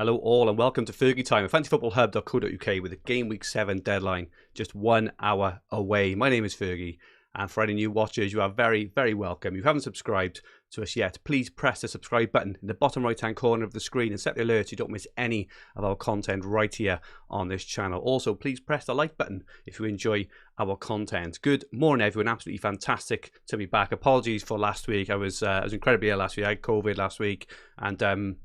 Hello all and welcome to Fergi time at fantasyfootballhub.co.uk with the Game Week 7 deadline just 1 hour away. My name is Fergi, and for any new watchers, you are very, very welcome. If you haven't subscribed to us yet, please press the subscribe button in the bottom right hand corner of the screen and set the alert so you don't miss any of our content right here on this channel. Also, please press the like button if you enjoy our content. Good morning everyone, absolutely fantastic to be back. Apologies for last week. I was incredibly ill last week. I had COVID last week, and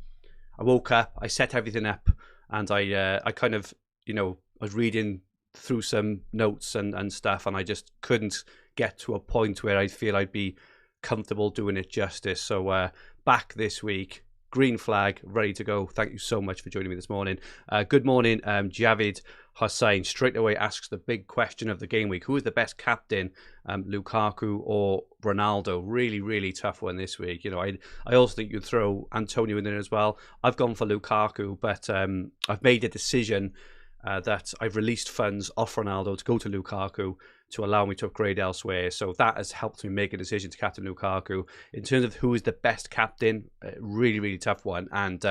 I woke up, I set everything up, and I kind of, I was reading through some notes and stuff, and I just couldn't get to a point where I feel I'd be comfortable doing it justice. So back this week, green flag, ready to go. Thank you so much for joining me this morning. Good morning, Javid Hussain straight away asks the big question of the game week. Who is the best captain, Lukaku or Ronaldo? Really, really tough one this week. I also think you'd throw Antonio in there as well. I've gone for Lukaku, but I've made a decision that I've released funds off Ronaldo to go to Lukaku to allow me to upgrade elsewhere. So that has helped me make a decision to captain Lukaku. In terms of who is the best captain, really, really tough one. And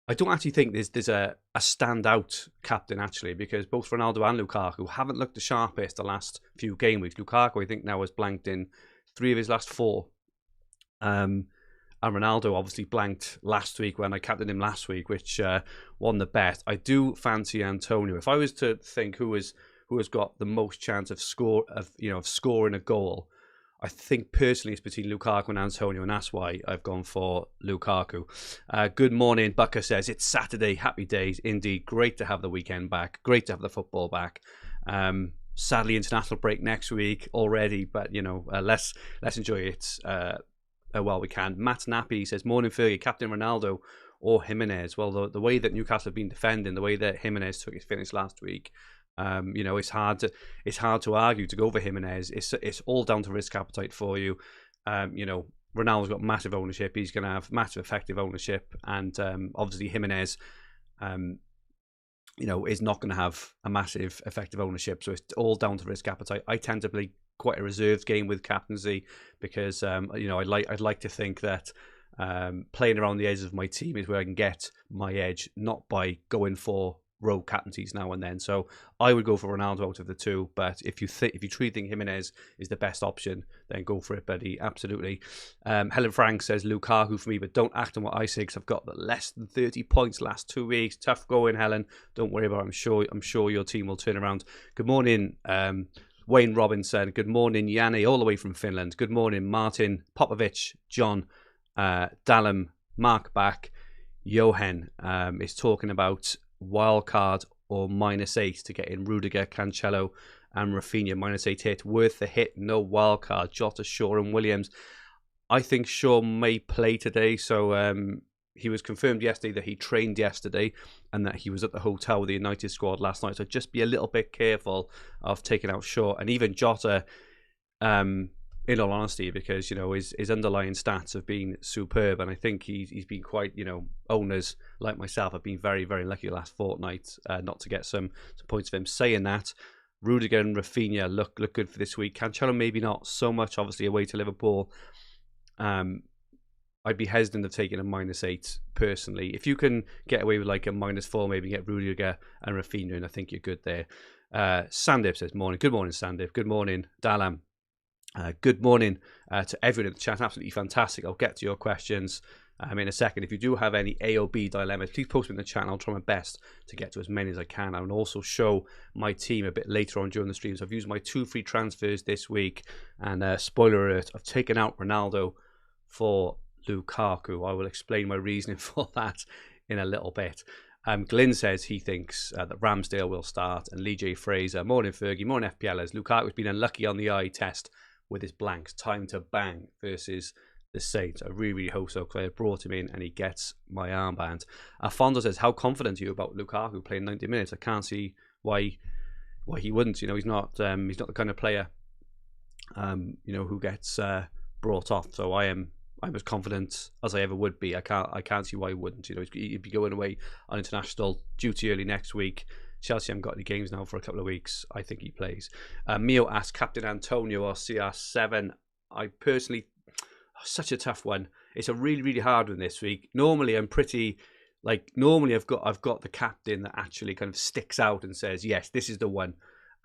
I don't actually think there's a standout captain, actually, because both Ronaldo and Lukaku haven't looked the sharpest the last few game weeks. Lukaku, I think, now has blanked in 3 of his last 4. And Ronaldo obviously blanked last week when I captained him last week, which won the bet. I do fancy Antonio. If I was to think who has got the most chance of scoring a goal, I think personally it's between Lukaku and Antonio, and that's why I've gone for Lukaku. Good morning, Bucker says, it's Saturday, happy days indeed. Great to have the weekend back, great to have the football back. Sadly, international break next week already, but let's enjoy it while we can. Matt Nappy says, morning Fergie, Captain Ronaldo or Jimenez? Well, the way that Newcastle have been defending, the way that Jimenez took his finish last week, it's hard to argue to go for Jimenez. It's all down to risk appetite for you. Ronaldo's got massive ownership. He's going to have massive effective ownership, and obviously Jimenez, is not going to have a massive effective ownership. So it's all down to risk appetite. I tend to play quite a reserved game with captaincy because I'd like to think that playing around the edges of my team is where I can get my edge, not by going for rogue captaincies now and then. So I would go for Ronaldo out of the two, but if you truly think Jimenez is the best option, then go for it, buddy. Absolutely. Helen Frank says Lukaku for me, but don't act on what I say because I've got less than 30 points last 2 weeks. Tough going, Helen. Don't worry about it. I'm sure your team will turn around. Good morning, Wayne Robinson. Good morning, Yanni, all the way from Finland. Good morning, Martin Popovich, John, Dallam, Mark Back, Johan is talking about wildcard or -8 to get in Rudiger, Cancelo and Rafinha. -8 hit, worth the hit, no wildcard. Jota, Shaw and Williams. I think Shaw may play today, so he was confirmed yesterday that he trained yesterday and that he was at the hotel with the United squad last night, so just be a little bit careful of taking out Shaw and even Jota, in all honesty, because his underlying stats have been superb, and I think he's been quite, owners like myself have been very, very lucky the last fortnight not to get some points of him. Saying that, Rudiger and Rafinha look good for this week. Cancelo maybe not so much, obviously away to Liverpool. I'd be hesitant of taking a -8 personally. If you can get away with like a -4, maybe get Rudiger and Rafinha, and I think you're good there. Sandip says morning. Good morning, Sandip. Good morning, Dallam. Good morning to everyone in the chat. Absolutely fantastic. I'll get to your questions in a second. If you do have any A or B dilemmas, please post them in the chat. I'll try my best to get to as many as I can. I'll also show my team a bit later on during the streams. I've used my 2 free transfers this week, and spoiler alert, I've taken out Ronaldo for Lukaku. I will explain my reasoning for that in a little bit. Glyn says he thinks that Ramsdale will start, and Lee J. Fraser, morning Fergie, morning FPLers. Lukaku's been unlucky on the eye test with his blanks. Time to bang versus the Saints. I really, really hope so, because I brought him in and he gets my armband. Alfonso says, how confident are you about Lukaku playing 90 minutes? I can't see why he wouldn't. He's not the kind of player who gets brought off. So I'm as confident as I ever would be. I can't see why he wouldn't. He'd be going away on international duty early next week. Chelsea haven't got any games now for a couple of weeks. I think he plays. Mio asks, Captain Antonio or CR7? I personally, such a tough one. It's a really, really hard one this week. Normally, I'm pretty Like normally I've got the captain that actually kind of sticks out and says, yes, this is the one.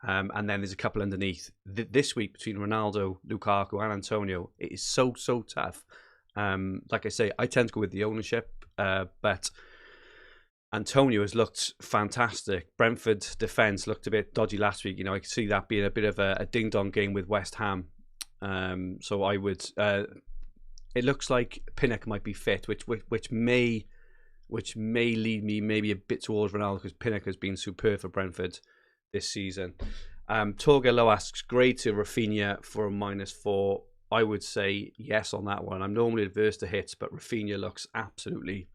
And then there's a couple underneath. This week between Ronaldo, Lukaku, and Antonio, it is so tough. Like I say, I tend to go with the ownership, but Antonio has looked fantastic. Brentford's defence looked a bit dodgy last week. I could see that being a bit of a ding-dong game with West Ham. So I would. It looks like Pinnock might be fit, which may lead me maybe a bit towards Ronaldo, because Pinnock has been superb for Brentford this season. Torgello asks, grade to Rafinha for a -4. I would say yes on that one. I'm normally adverse to hits, but Rafinha looks absolutely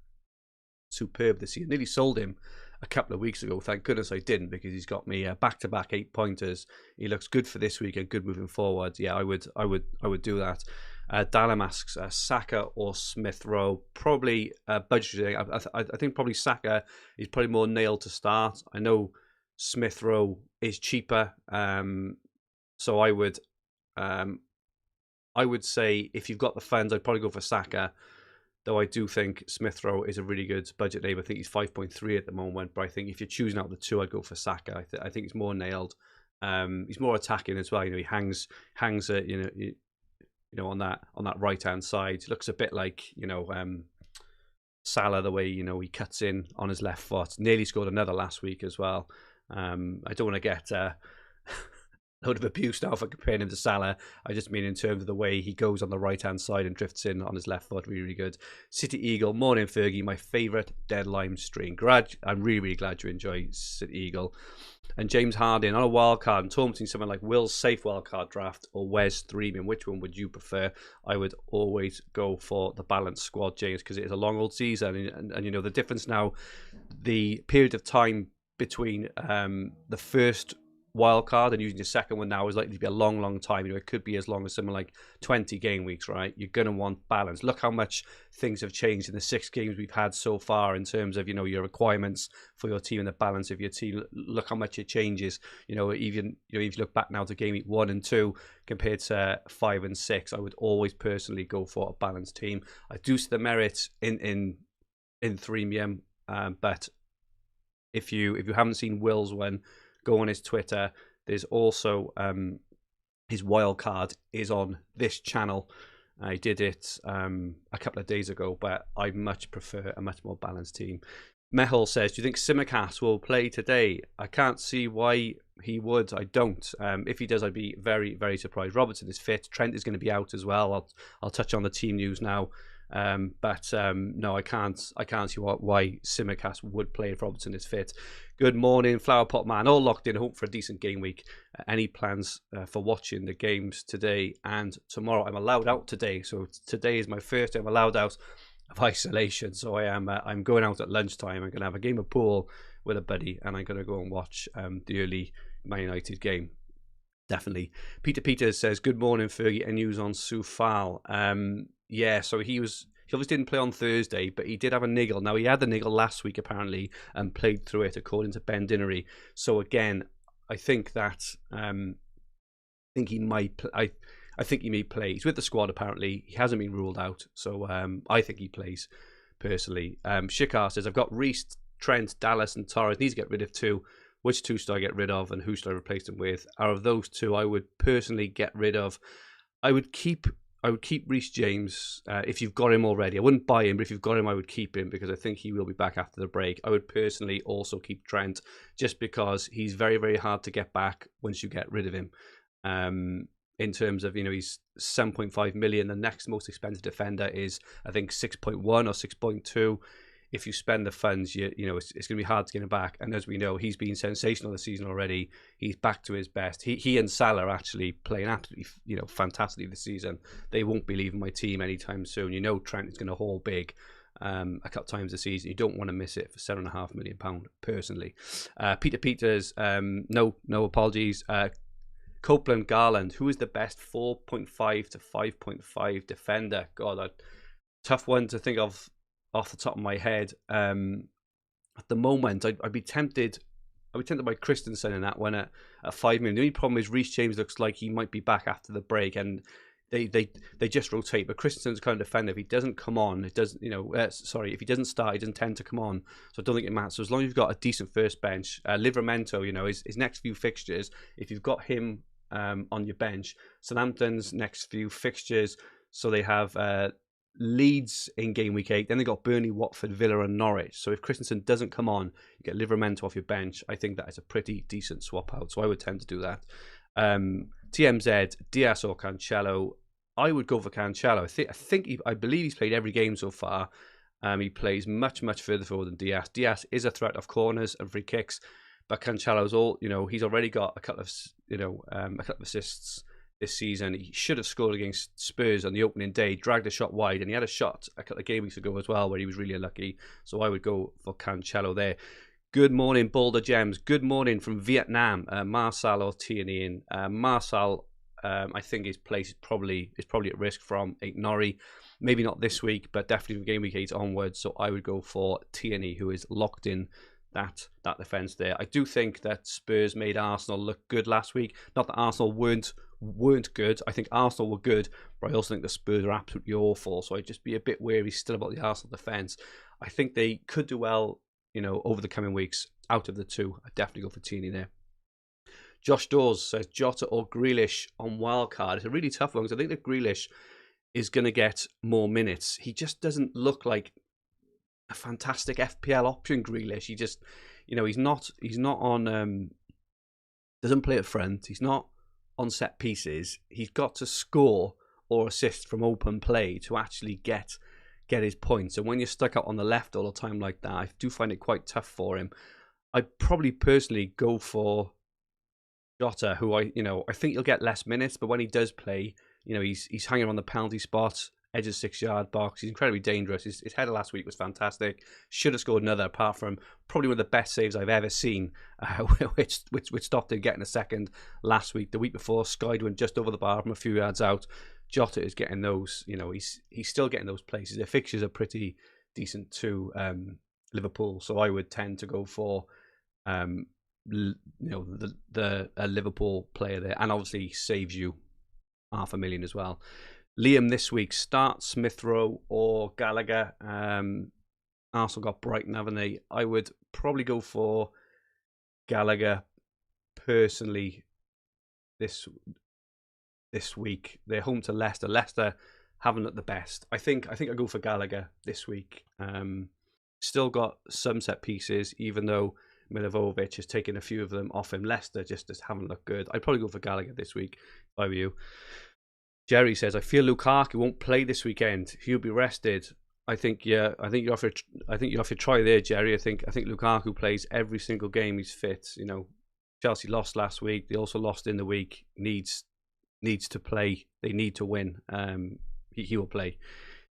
superb this year. Nearly sold him a couple of weeks ago. Thank goodness I didn't, because he's got me back-to-back 8-pointers. He looks good for this week and good moving forward. Yeah, I would do that. Dalam asks, Saka or Smith Rowe? Probably budgeting. I think probably Saka is probably more nailed to start. I know Smith Rowe is cheaper, so I would say if you've got the funds, I'd probably go for Saka. Though I do think Smith Rowe is a really good budget name. I think he's 5.3 at the moment, but I think if you're choosing out the two, I'd go for Saka. I think he's more nailed. He's more attacking as well. He hangs it, on that right hand side. Looks a bit like Salah, the way he cuts in on his left foot. Nearly scored another last week as well. I don't want to get a load of abuse now for comparing him to Salah. I just mean in terms of the way he goes on the right hand side and drifts in on his left foot. Really good. City Eagle, morning Fergie, my favourite deadline stream. I'm really glad you enjoy City Eagle. And James Harding, on a wildcard, I'm torn between someone like Will's safe wildcard draft or Wes Threeman. Which one would you prefer? I would always go for the balanced squad, James, because it is a long old season. And the difference now, the period of time between the first wildcard and using the second one now is likely to be a long time. It could be as long as something like 20 game weeks, right? You're going to want balance. Look how much things have changed in the 6 games we've had so far in terms of your requirements for your team and the balance of your team. Look how much it changes. Even if you look back now to game week 1 and 2 compared to 5 and 6, I would always personally go for a balanced team. I do see the merits in Threemium, but if you haven't seen Will's one, go on his Twitter. There's also his wild card is on this channel. I did it a couple of days ago, but I much prefer a much more balanced team. Mehul says, do you think Simicast will play today? I can't see why he would. I don't. If he does, I'd be very surprised. Robertson is fit. Trent is going to be out as well. I'll touch on the team news now. But no, I can't see why Simicast would play if Robertson is fit. Good morning, Flower Pot Man. All locked in, hope for a decent game week. Any plans for watching the games today and tomorrow? I'm allowed out today, so today is my first day I'm allowed out of isolation. So I'm going out at lunchtime. I'm going to have a game of pool with a buddy, and I'm going to go and watch the early Man United game. Definitely. Peter Peters says, good morning, Fergie. Any news on Soufal? Yeah, so he obviously didn't play on Thursday, but he did have a niggle. Now, he had the niggle last week, apparently, and played through it, according to Ben Dinnery. So, again, I think that I think he may play. He's with the squad, apparently. He hasn't been ruled out, so I think he plays, personally. Shikar says, I've got Reece, Trent, Dallas, and Torres. Needs to get rid of 2. Which 2 should I get rid of, and who should I replace them with? Out of those 2, I would personally get rid of. I would keep Reece James if you've got him already. I wouldn't buy him, but if you've got him, I would keep him because I think he will be back after the break. I would personally also keep Trent just because he's very hard to get back once you get rid of him. In terms of, he's 7.5 million. The next most expensive defender is, I think, 6.1 or 6.2. If you spend the funds, it's going to be hard to get him back. And as we know, he's been sensational this season already. He's back to his best. He and Salah are actually playing absolutely, fantastically this season. They won't be leaving my team anytime soon. Trent is going to haul big a couple times this season. You don't want to miss it for £7.5 million, personally. Peter Peters, no apologies. Copeland Garland, who is the best 4.5 to 5.5 defender? God, tough one to think of off the top of my head. At the moment, I'd be tempted by Christensen in that one at 5 million. The only problem is Reece James looks like he might be back after the break, and they just rotate. But Christensen's kind of defender. If he doesn't come on, it doesn't, if he doesn't start, he doesn't tend to come on. So I don't think it matters. So as long as you've got a decent first bench, Livramento, his next few fixtures, if you've got him on your bench, Southampton's next few fixtures, so they have Leeds in game week 8, then they got Burnley, Watford, Villa and Norwich. So if Christensen doesn't come on, you get Livramento off your bench. I think that is a pretty decent swap out, so I would tend to do that. TMZ, Diaz or Cancelo. I would go for Cancelo. I believe he's played every game so far. He plays much further forward than Diaz. Diaz is a threat off corners and free kicks, but Cancelo's he's already got a couple of assists this season. He should have scored against Spurs on the opening day, dragged a shot wide, and he had a shot a couple of game weeks ago as well where he was really unlucky. So I would go for Cancelo there. Good morning, Boulder Gems. Good morning from Vietnam. Marcel or Tierney in. Marcel, I think his place is probably at risk from Nori. Maybe not this week, but definitely from game week 8 onwards. So I would go for Tierney, who is locked in that defence there. I do think that Spurs made Arsenal look good last week. Not that Arsenal weren't good. I think Arsenal were good, but I also think the Spurs are absolutely awful. So I'd just be a bit wary still about the Arsenal defence. I think they could do well, over the coming weeks. Out of the two, I'd definitely go for Tierney there. Josh Dawes says Jota or Grealish on wildcard. It's a really tough one because I think that Grealish is going to get more minutes. He just doesn't look like a fantastic FPL option, Grealish. He just, he's not on, doesn't play at front. He's not on set pieces. He's got to score or assist from open play to actually get his points. And when you're stuck out on the left all the time like that, I do find it quite tough for him. I'd probably personally go for Jota, who I think he'll get less minutes, but when he does play, he's hanging on the penalty spot, edge of 6-yard box. He's incredibly dangerous. His header last week was fantastic. Should have scored another, apart from probably one of the best saves I've ever seen, which stopped him getting a second last week. The week before, Skyed went just over the bar from a few yards out. Jota is getting those, he's still getting those places. Their fixtures are pretty decent to Liverpool, so I would tend to go for the Liverpool player there, and obviously saves you $500,000 as well. Liam this week, start Smith Rowe or Gallagher. Arsenal got Brighton, haven't they? I would probably go for Gallagher personally this week. They're home to Leicester. Leicester haven't looked the best. I think I go for Gallagher this week. Still got some set pieces, even though Milivojevic has taken a few of them off him. Leicester just haven't looked good. I'd probably go for Gallagher this week if I were you. Jerry says, I feel Lukaku won't play this weekend. He'll be rested. I think you have to try there, Jerry. I think Lukaku plays every single game he's fit. Chelsea lost last week. They also lost in the week. Needs to play. They need to win. He will play.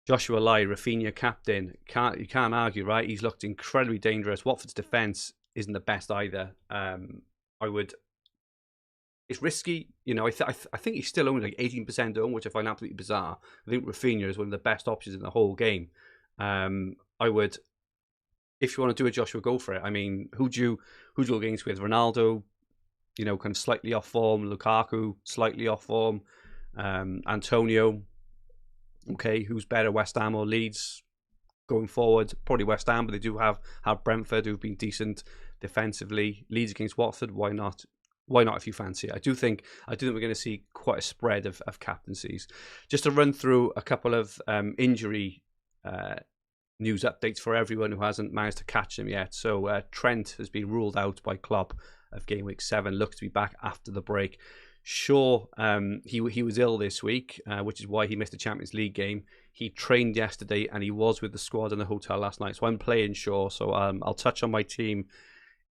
Joshua Lai, Rafinha captain. You can't argue, right? He's looked incredibly dangerous. Watford's defence isn't the best either. It's risky, I think he's still only like 18% owned, which I find absolutely bizarre. I think Rafinha is one of the best options in the whole game. I would, if you want to do it, Joshua, go for it. I mean, who do you go against with? Ronaldo, kind of slightly off form. Lukaku, slightly off form. Antonio, okay, who's better, West Ham or Leeds? Going forward, probably West Ham, but they do have Brentford, who've been decent defensively. Leeds against Watford, why not? Why not if you fancy it? I do think we're going to see quite a spread of captaincies. Just to run through a couple of injury news updates for everyone who hasn't managed to catch them yet. So Trent has been ruled out by Klopp of game week 7, looks to be back after the break. Shaw, he was ill this week, which is why he missed the Champions League game. He trained yesterday and he was with the squad in the hotel last night. So I'm playing Shaw. So I'll touch on my team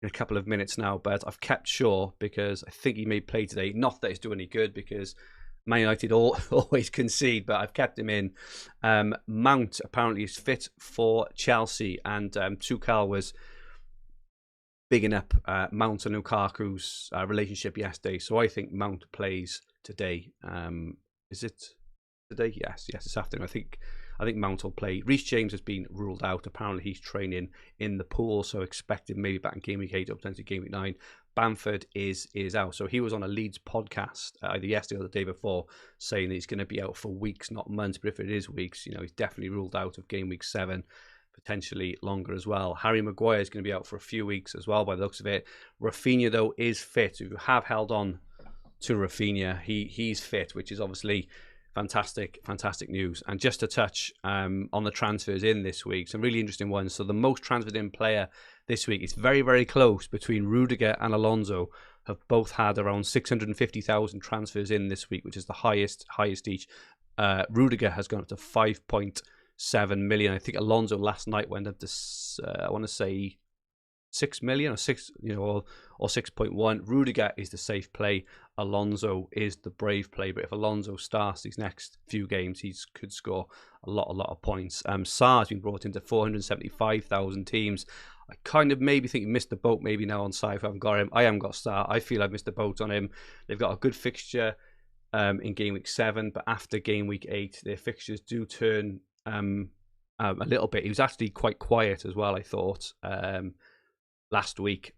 in a couple of minutes now, but I've kept Shaw because I think he may play today. Not that he's doing any good because Man United always concede, but I've kept him in. Mount apparently is fit for Chelsea, and Tuchel was bigging up Mount and Lukaku's relationship yesterday, so I think Mount plays today. Is it today? Yes, this afternoon. I think Mount will play. Reece James has been ruled out. Apparently he's training in the pool, so expected maybe back in game week 8 or potentially game week 9. Bamford is out. So he was on a Leeds podcast either yesterday or the day before saying that he's going to be out for weeks, not months. But if it is weeks, he's definitely ruled out of game week 7, potentially longer as well. Harry Maguire is going to be out for a few weeks as well by the looks of it. Rafinha, though, is fit. If you have held on to Rafinha, he's fit, which is obviously fantastic news. And just to touch on the transfers in this week, some really interesting ones. So the most transferred in player this week, it's very, very close between Rudiger and Alonso, have both had around 650,000 transfers in this week, which is the highest each. Rudiger has gone up to 5.7 million. I think Alonso last night went up to I want to say 6 million or 6, or 6.1. Rudiger is the safe play. Alonso is the brave play. But if Alonso starts these next few games, he could score a lot of points. Sarr has been brought into 475,000 teams. I kind of maybe think you missed the boat maybe now on Sarr if I haven't got him. I haven't got Sarr. I feel I've missed the boat on him. They've got a good fixture in game week 7, but after game week 8, their fixtures do turn a little bit. He was actually quite quiet as well, I thought, last week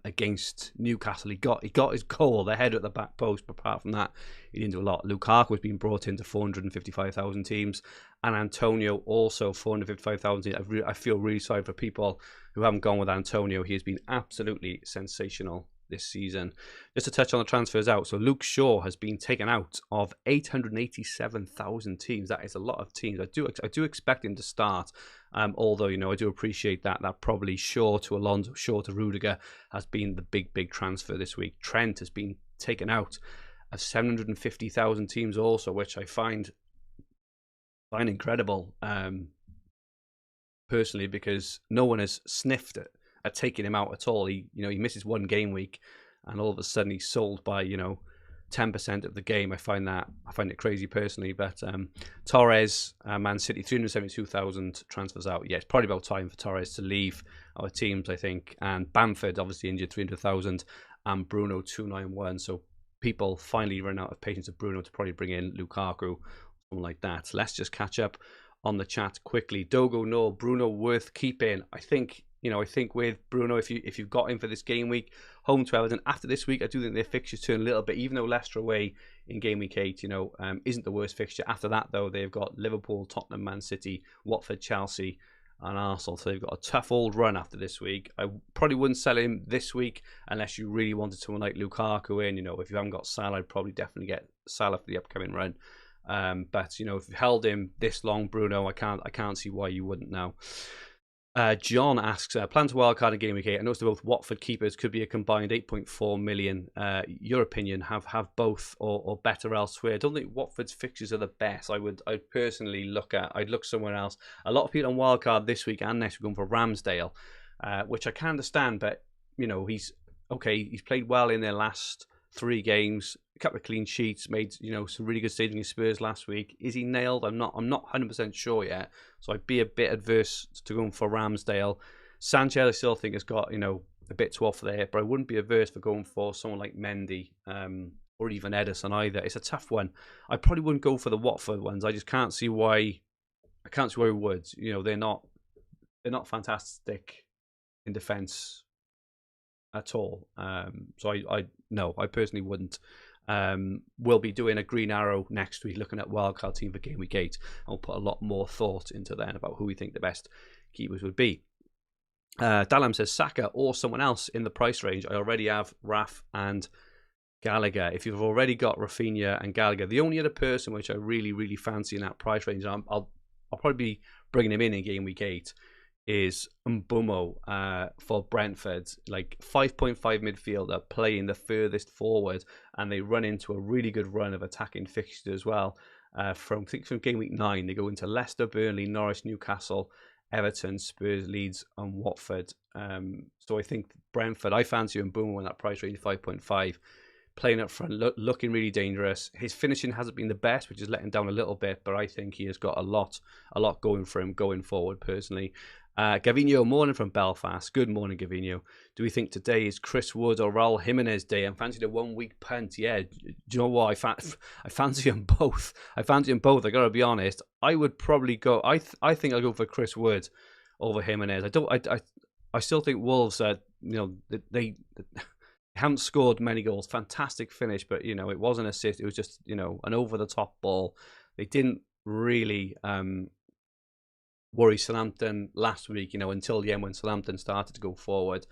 against Newcastle. He got his goal, the header at the back post, but apart from that, he didn't do a lot. Lukaku has been brought into 455,000 teams, and Antonio also 455,000 teams. I feel really sorry for people who haven't gone with Antonio. He has been absolutely sensational this season. Just to touch on the transfers out, so Luke Shaw has been taken out of 887,000 teams. That is a lot of teams. I do expect him to start, although I do appreciate that probably Shaw to Alonso, Shaw to Rudiger has been the big transfer this week. Trent has been taken out of 750,000 teams also, which I find incredible personally, because no one has sniffed it at taking him out at all. He misses one game week and all of a sudden he's sold by 10% of the game. I find it crazy personally. But Torres, Man City, 372,000 transfers out. Yeah, it's probably about time for Torres to leave our teams, I think. And Bamford obviously injured, 300,000, and Bruno 291. So people finally run out of patience with Bruno to probably bring in Lukaku, something like that. So let's just catch up on the chat quickly. Dogo, no, Bruno worth keeping. I think with Bruno, if you've got him for this game week, home to Everton, after this week, I do think their fixtures turn a little bit, even though Leicester away in game week 8, isn't the worst fixture. After that, though, they've got Liverpool, Tottenham, Man City, Watford, Chelsea, and Arsenal. So they've got a tough old run after this week. I probably wouldn't sell him this week unless you really wanted someone like Lukaku in. If you haven't got Salah, I'd probably definitely get Salah for the upcoming run. But if you've held him this long, Bruno, I can't see why you wouldn't now. John asks, plan to wildcard in game week 8. I noticed both Watford keepers could be a combined 8.4 million. Your opinion, have both or better elsewhere? I don't think Watford's fixtures are the best. I'd personally I'd look somewhere else. A lot of people on wildcard this week and next week going for Ramsdale, which I can understand, but he's played well in their last 3 games, a couple of clean sheets, made some really good saves against Spurs last week. Is he nailed? I'm not 100% sure yet, so I'd be a bit adverse to going for Ramsdale. Sanchez, I still think has got a bit to offer there, but I wouldn't be averse for going for someone like Mendy or even Edison either. It's a tough one. I probably wouldn't go for the Watford ones. I just can't see why. I can't see why we would. They're not fantastic in defence at all. So I personally wouldn't. We'll be doing a green arrow next week, looking at wildcard team for game week 8. I'll put a lot more thought into then about who we think the best keepers would be. Dalam says Saka or someone else in the price range. I already have Raf and Gallagher. If you've already got Rafinha and Gallagher, the only other person which I really fancy in that price range, I'll probably be bringing him in game week 8, is Mbumo for Brentford. Like 5.5 midfielder playing the furthest forward, and they run into a really good run of attacking fixtures as well. From game week 9, they go into Leicester, Burnley, Norwich, Newcastle, Everton, Spurs, Leeds, and Watford. So I think Brentford, I fancy Mbumo in that price range, 5.5. Playing up front, looking really dangerous. His finishing hasn't been the best, which is letting down a little bit, but I think he has got a lot going for him going forward, personally. Gavinho, morning from Belfast. Good morning, Gavinho. Do we think today is Chris Wood or Raul Jimenez day? I'm fancying a 1 week punt. Yeah, do you know what? I fancy them both. I got to be honest. I would probably go. I think I'll go for Chris Wood over Jimenez. I still think Wolves. They haven't scored many goals. Fantastic finish, but it wasn't an assist. It was just an over the top ball. They didn't really worry Southampton last week, until the end when Southampton started to go forward.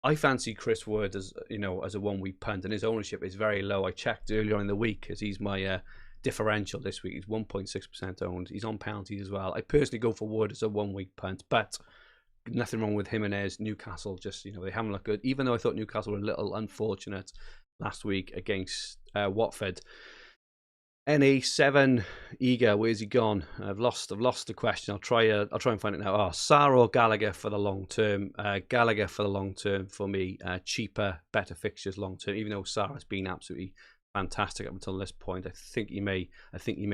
I fancy Chris Wood as a 1 week punt, and his ownership is very low. I checked earlier in the week because he's my differential this week. He's 1.6% owned. He's on penalties as well. I personally go for Wood as a 1 week punt, but nothing wrong with Jimenez. Newcastle just they haven't looked good, even though I thought Newcastle were a little unfortunate last week against Watford. NA7 Eager, where's he gone? I've lost the question. I'll try and find it now. Sarr or Gallagher for the long term? Gallagher for the long term for me. Cheaper, better fixtures long term. Even though Sarr has been absolutely fantastic up until this point, I think he may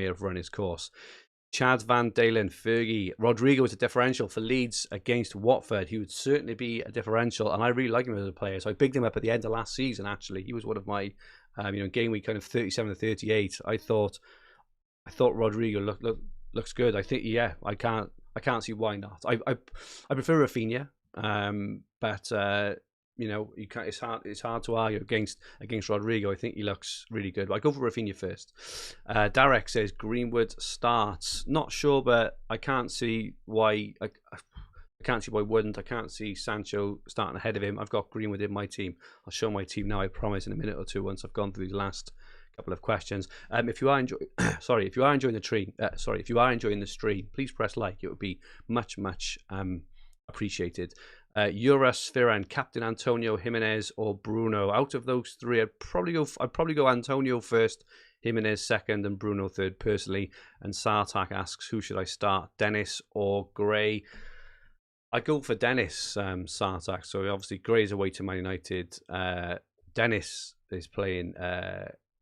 have run his course. Chad Van Dalen, Fergie, Rodrigo is a differential for Leeds against Watford. He would certainly be a differential, and I really like him as a player. So I bigged him up at the end of last season. Actually, he was one of my game week kind of 37 to 38. I thought Rodrigo looks good. I think I can't see why not. I prefer Rafinha, but you can't. It's hard to argue against Rodrigo. I think he looks really good. But I go for Rafinha first. Darek says Greenwood starts. Not sure, but I can't see why. I can't see why wouldn't. I can't see Sancho starting ahead of him. I've got Greenwood in my team. I'll show my team now, I promise, in a minute or two once I've gone through the last couple of questions. If you are enjoying the stream, please press like. It would be much appreciated. Eurosphera and Captain Antonio, Jimenez or Bruno. Out of those three, I'd probably go Antonio first, Jimenez second, and Bruno third personally. And Sartak asks, who should I start, Dennis or Gray? I go for Dennis, Sartak. So obviously Gray's away to Man United. Dennis is playing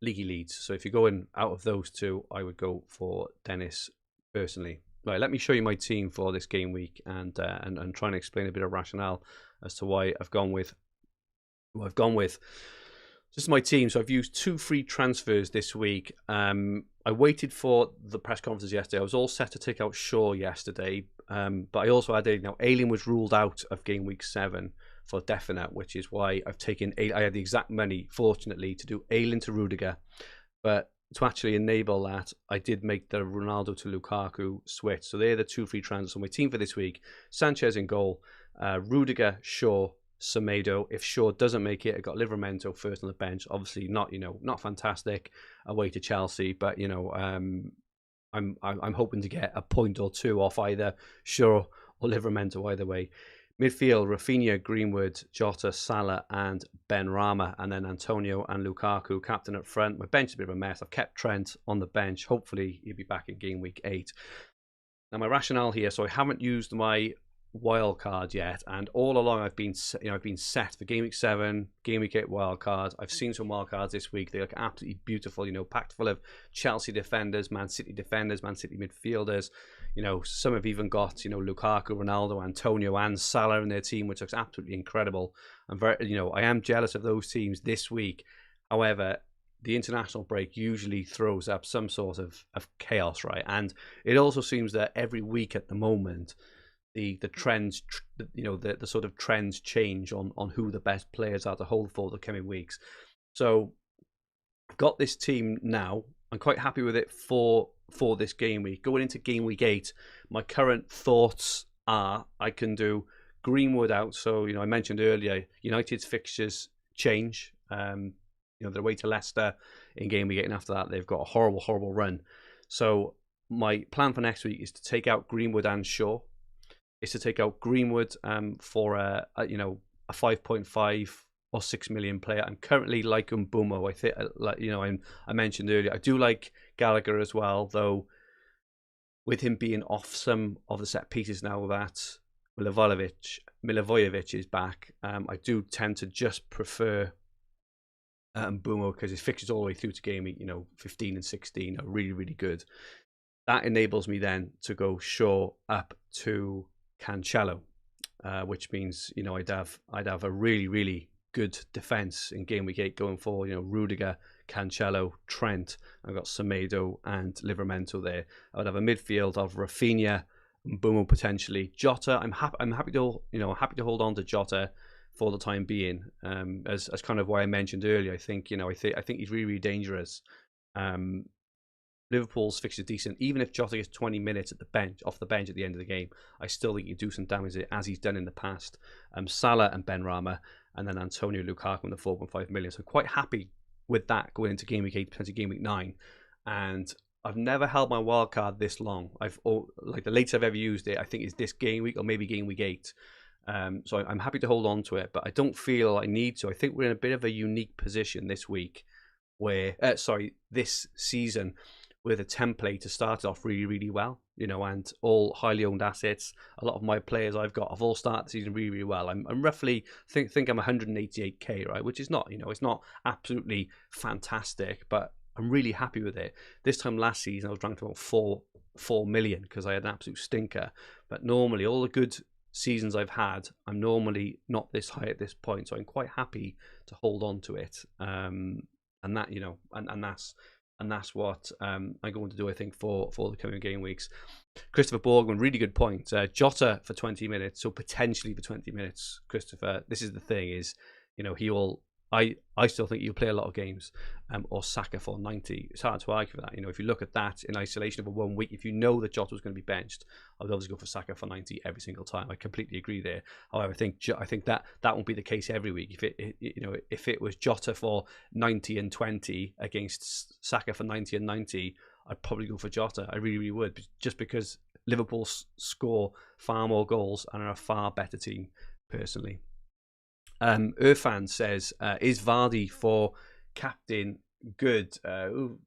Leaguey Leeds. So if you're going out of those two, I would go for Dennis personally. Right, let me show you my team for this game week and try and explain a bit of rationale as to why I've gone with who I've gone with. This is my team. So I've used 2 free transfers this week. I waited for the press conference yesterday. I was all set to take out Shaw yesterday, but I also added, Ayling was ruled out of game week 7 for definite, which is why I've taken. I had the exact money, fortunately, to do Ayling to Rudiger, but to actually enable that, I did make the Ronaldo to Lukaku switch. So they're the 2 free transfers on my team for this week. Sanchez in goal, Rudiger, Shaw, Semedo. If Shaw doesn't make it, I got Livramento first on the bench. Obviously not fantastic away to Chelsea, but I'm hoping to get a point or two off either Shaw or Livramento either way. Midfield, Rafinha, Greenwood, Jota, Salah and Benrahma, and then Antonio and Lukaku captain up front. My bench is a bit of a mess. I've kept Trent on the bench. Hopefully he'll be back in game week 8. Now my rationale here, so I haven't used my wild card yet, and all along I've been set for game week 7, game week 8 wild cards. I've seen some wild cards this week. They look absolutely beautiful, packed full of Chelsea defenders, Man City midfielders. Some have even got Lukaku, Ronaldo, Antonio and Salah in their team, which looks absolutely incredible. I'm very I am jealous of those teams this week. However, the international break usually throws up some sort of chaos, right? And it also seems that every week at the moment the trends, the sort of trends change on who the best players are to hold for the coming weeks. So I've got this team now. I'm quite happy with it for this game week. Going into game week 8, my current thoughts are I can do Greenwood out. So, I mentioned earlier, United's fixtures change. They're away to Leicester in game week 8, and after that they've got a horrible run. So my plan for next week is to take out Greenwood and Shaw. Is to take out Greenwood for a 5.5 or 6 million player. I'm currently like Mbumo. I think I mentioned earlier I do like Gallagher as well, though with him being off some of the set pieces now that Milivojevic is back, I do tend to just prefer Mbumo because his fixtures all the way through to game week 15 and 16 are really good. That enables me then to go Shaw up to Cancelo, which means I'd have a really good defense in game week 8 going forward. Rudiger, Cancelo, Trent. I've got Semedo and Livramento there. I would have a midfield of Rafinha, Mbumo potentially, Jota. I'm happy to hold on to Jota for the time being. As kind of why I mentioned earlier, I think he's really dangerous. Liverpool's fixture decent. Even if Jota gets 20 minutes off the bench at the end of the game, I still think he'd do some damage as he's done in the past. Salah and Benrahma, and then Antonio, Lukaku and the 4.5 million. So I'm quite happy with that going into game week 8, potentially game week 9. And I've never held my wild card this long. The latest I've ever used it, I think, is this game week or maybe game week 8. So I'm happy to hold on to it, but I don't feel I need to. I think we're in a bit of a unique position this season, with a template to start off really well, and all highly owned assets. A lot of my players I've all started the season really well. I'm roughly think I'm 188k, right, which is not, it's not absolutely fantastic, but I'm really happy with it. This time last season I was ranked about 4 million because I had an absolute stinker. But normally all the good seasons I've had, I'm normally not this high at this point, so I'm quite happy to hold on to it. And that, and that's what I'm going to do, I think, for the coming game weeks. Christopher Borgman, really good point. Jota for 20 minutes, so potentially for 20 minutes, Christopher. This is the thing, is, he will. I still think you'll play a lot of games, or Saka for 90. It's hard to argue for that. If you look at that in isolation over 1 week, if you know that Jota was going to be benched, I would obviously go for Saka for 90 every single time. I completely agree there. However, I think that won't be the case every week. If it was Jota for 90 and 20 against Saka for 90 and 90, I'd probably go for Jota. I really would, just because Liverpool score far more goals and are a far better team, personally. Irfan says, is Vardy for captain good? Who've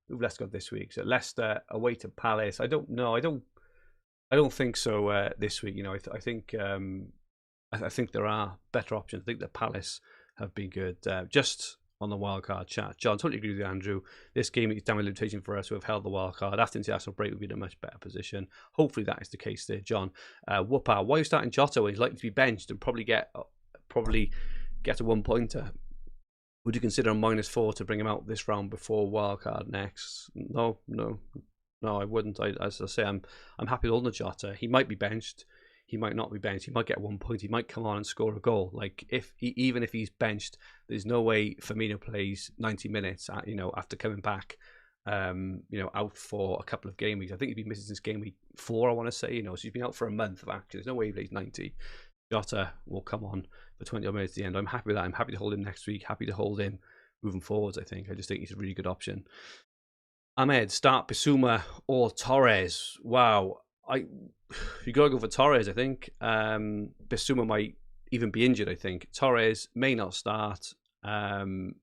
Leicester got this week? So Leicester away to Palace. I don't know. I don't think so this week. I think there are better options. I think that Palace have been good. Just on the wildcard chat, John, totally agree with you, Andrew. This game is downward limitation for us who have held the wildcard. After international break, we'll be in a much better position. Hopefully that is the case there, John. Whoopa, why are you starting Jota when he's likely to be benched and probably get a 1-pointer? Would you consider a -4 to bring him out this round before wildcard next? No, I wouldn't. As I say, I'm happy with the Jota. He might be benched. He might not be benched. He might get 1 point. He might come on and score a goal. Like, even if he's benched, there's no way Firmino plays 90 minutes. After coming back, out for a couple of game weeks. I think he's been missing since game week 4. I want to say, so he's been out for a month of action. There's no way he plays 90. Jota will come on for 20 minutes at the end. I'm happy with that. I'm happy to hold him next week. Happy to hold him moving forwards, I just think he's a really good option. Ahmed, start Bissouma or Torres. Wow. You got to go for Torres, I think. Bissouma might even be injured, I think. Torres may not start. You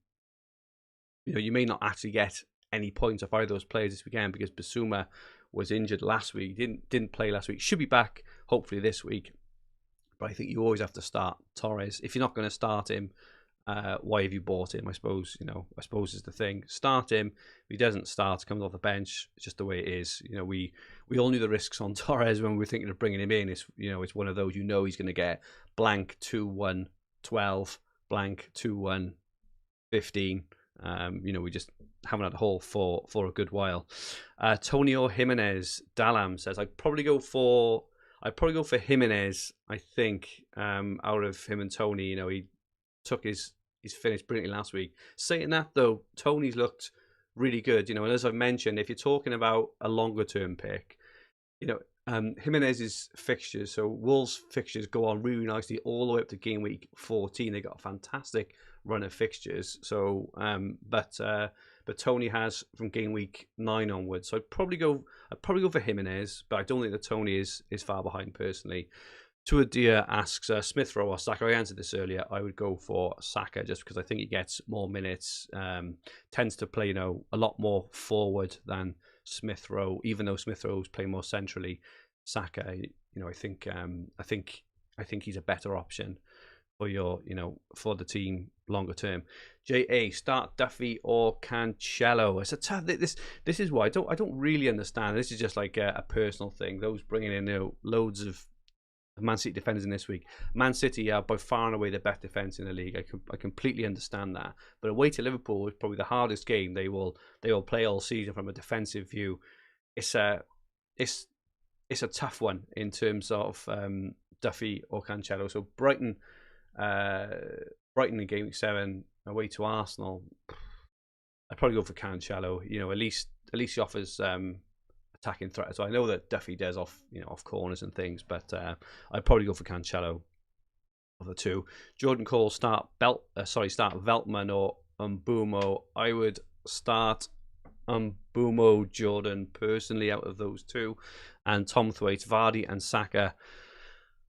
may not actually get any points off either of those players this weekend because Bissouma was injured last week. Didn't play last week. Should be back, hopefully, this week. But I think you always have to start Torres. If you're not going to start him, why have you bought him? I suppose is the thing. Start him. If he doesn't start, comes off the bench. It's just the way it is. We all knew the risks on Torres when we were thinking of bringing him in. It's one of those, he's going to get blank 2-1 12, blank 2-1 15. We just haven't had a haul for a good while. Tonio Jimenez Dalam says, I'd probably go for Jimenez, I think, out of him and Tony. He took his finish brilliantly last week. Saying that, though, Tony's looked really good. And as I've mentioned, if you're talking about a longer-term pick, Jimenez's fixtures, so Wolves' fixtures go on really nicely all the way up to game week 14. They got a fantastic run of fixtures. So, but Tony has from game week 9 onwards. So I'd probably go for Jimenez, but I don't think that Tony is far behind personally. Tuadia asks Smith Rowe or Saka. I answered this earlier. I would go for Saka just because I think he gets more minutes. Tends to play, a lot more forward than Smith Rowe, even though Smith Rowe's playing more centrally. Saka, I think he's a better option for for the team longer term. JA, start Duffy or Cancelo. It's a tough. This is why I don't really understand. This is just like a personal thing. Those bringing in loads of Man City defenders in this week. Man City are by far and away the best defence in the league. I completely understand that. But away to Liverpool is probably the hardest game they will play all season from a defensive view. It's a tough one in terms of Duffy or Cancelo. So Brighton in game week 7 away to Arsenal. I'd probably go for Cancelo. At least he offers attacking threat. So I know that Duffy does off corners and things, but I'd probably go for Cancelo of the two. Jordan Cole start Veltman or Mbumo. I would start Mbumo, Jordan, personally, out of those two, and Tom Thwaite, Vardy and Saka,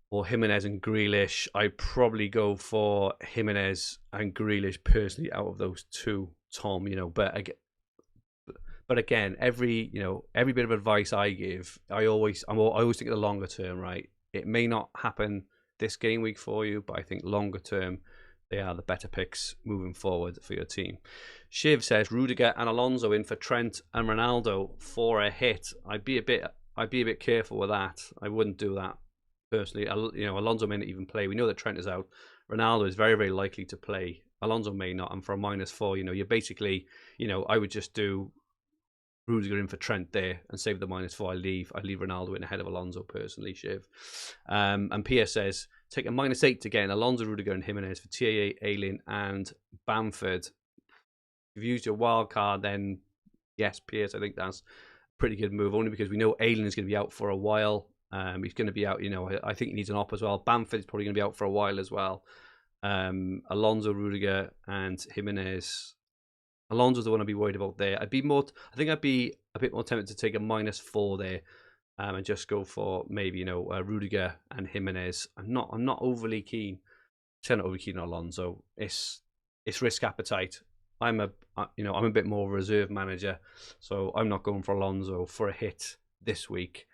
or Jimenez and Grealish. I'd probably go for Jimenez and Grealish personally out of those two, Tom. But again, every bit of advice I give, I always think of the longer term, right? It may not happen this game week for you, but I think longer term, they are the better picks moving forward for your team. Shiv says Rudiger and Alonso in for Trent and Ronaldo for a hit. I'd be a bit careful with that. I wouldn't do that personally. Alonso may not even play. We know that Trent is out. Ronaldo is very, very likely to play. Alonso may not. And for a -4, you're basically, I would just do Rudiger in for Trent there and save the -4. I leave Ronaldo in ahead of Alonso personally, Shiv. And Pierre says, take a -8 to get Alonso, Rudiger and Jimenez for TAA, Ayling and Bamford. If you've used your wild card, then yes, Pierce, I think that's a pretty good move, only because we know Ayling is going to be out for a while. He's going to be out, I think he needs an op as well. Bamford is probably going to be out for a while as well. Alonso, Rudiger and Jimenez. Alonso's the one I'd be worried about there. I'd be a bit more tempted to take a -4 there, and just go for maybe Rudiger and Jimenez. I'm not overly keen. I'm not overly keen on Alonso. It's risk appetite. I'm a bit more of a reserve manager, so I'm not going for Alonso for a hit this week.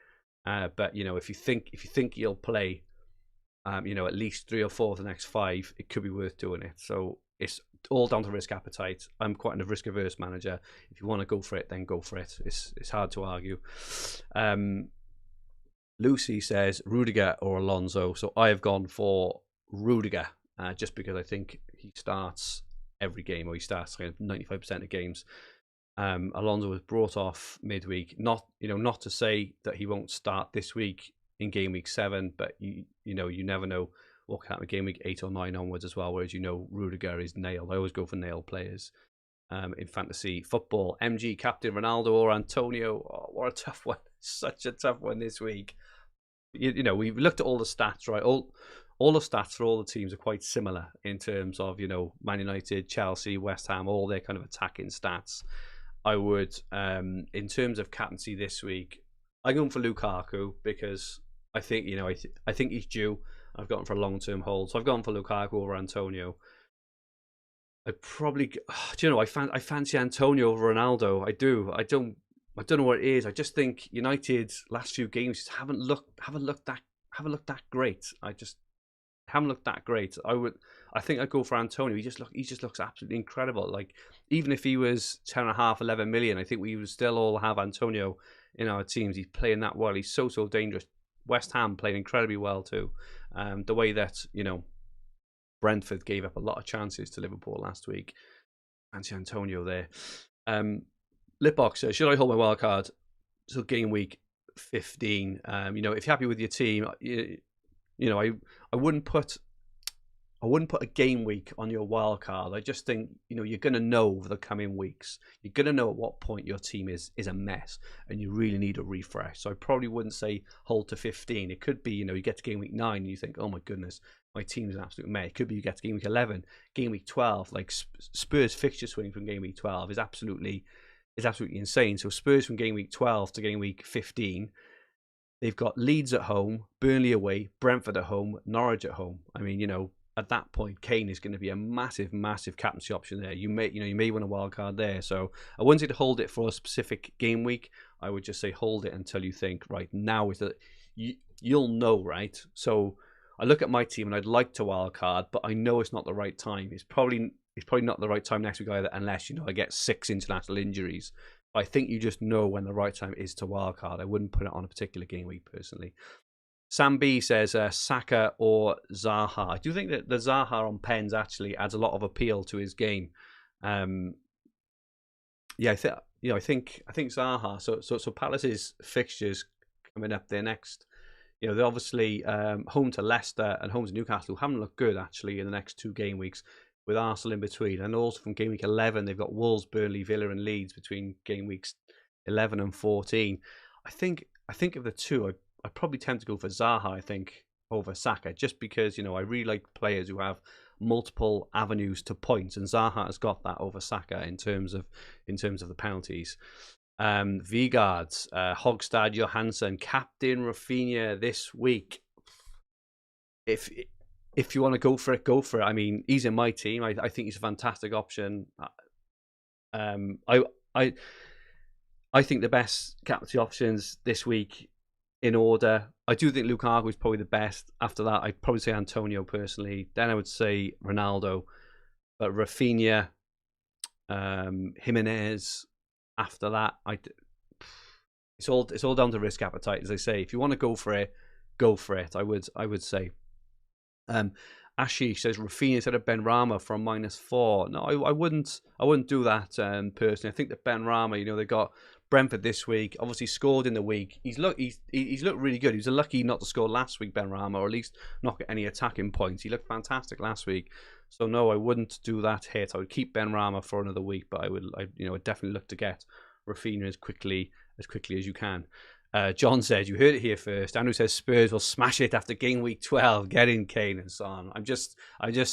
But if you think he'll play, at least 3 or 4 of the next 5, it could be worth doing it. So it's all down to risk appetite. I'm quite a risk averse manager. If you want to go for it, then go for it. It's hard to argue. Lucy says Rudiger or Alonso. So I have gone for Rudiger, just because I think he starts every game, or he starts 95% of games. Alonso was brought off midweek. Not to say that he won't start this week in game week 7, but you never know what can happen in game week 8 or 9 onwards as well. Whereas Rudiger is nailed. I always go for nailed players in fantasy football. MG captain Ronaldo or Antonio. Oh, what a tough one! Such a tough one this week. We've looked at all the stats, right? All the stats for all the teams are quite similar in terms of Man United, Chelsea, West Ham, all their kind of attacking stats. I would, in terms of captaincy this week, I'm going for Lukaku because I think I think he's due. I've gone for a long-term hold, so I've gone for Lukaku over Antonio. I probably, I fancy Antonio over Ronaldo. I do. I don't know what it is. I just think United's last few games just haven't looked that great. I just haven't looked that great. I think I'd go for Antonio. He just looks absolutely incredible. Like, even if he was 10.5, 11 million, I think we would still all have Antonio in our teams. He's playing that well. He's so dangerous. West Ham played incredibly well too. The way that Brentford gave up a lot of chances to Liverpool last week. Fancy Antonio there. Lipbox says, should I hold my wild card till game week 15? If you're happy with your team, I wouldn't put a game week on your wild card. I just think you're going to know over the coming weeks. You're going to know at what point your team is a mess and you really need a refresh. So I probably wouldn't say hold to 15. It could be you get to game week 9 and you think, oh my goodness, my team's an absolute mess. It could be you get to game week 11, game week 12. Like Spurs fixture swing from game week 12 is absolutely insane. So Spurs from game week 12 to game week 15. They've got Leeds at home, Burnley away, Brentford at home, Norwich at home. I mean, at that point, Kane is going to be a massive, massive captaincy option there. You may win a wild card there. So I wouldn't say to hold it for a specific game week. I would just say hold it until you think, right, now is that you'll know, right? So I look at my team and I'd like to wild card, but I know it's not the right time. It's probably not the right time next week either, unless I get 6 international injuries. I think you just know when the right time is to wildcard. I wouldn't put it on a particular game week personally. Sam B says Saka or Zaha. I do think that the Zaha on pens actually adds a lot of appeal to his game. Yeah, I think Zaha. So Palace's fixtures coming up. Their next, they're obviously home to Leicester and home to Newcastle, who haven't looked good actually in the next 2 game weeks, with Arsenal in between. And also from game week 11, they've got Wolves, Burnley, Villa, and Leeds between game weeks 11 and 14. I think of the two, I'd probably tend to go for Zaha. I think over Saka, just because I really like players who have multiple avenues to points, and Zaha has got that over Saka in terms of the penalties. Vigard, Hogstad, Johansson, captain Rafinha this week. If you want to go for it, go for it. I mean, he's in my team. I think he's a fantastic option. I think the best captaincy options this week in order. I do think Lukaku is probably the best. After that, I'd probably say Antonio personally. Then I would say Ronaldo, but Rafinha, Jimenez. After that, it's all down to risk appetite, as I say. If you want to go for it, go for it. I would say. Ashish says Rafinha instead of Benrahma from -4. No, I wouldn't do that personally. I think that Benrahma, they got Brentford this week. Obviously scored in the week. He's looked really good. He was lucky not to score last week, Benrahma, or at least not get any attacking points. He looked fantastic last week. So no, I wouldn't do that hit. I would keep Benrahma for another week, but I'd definitely look to get Rafinha as quickly as you can. John said, you heard it here first. Andrew says Spurs will smash it after game week 12. Get in Kane and so on. I just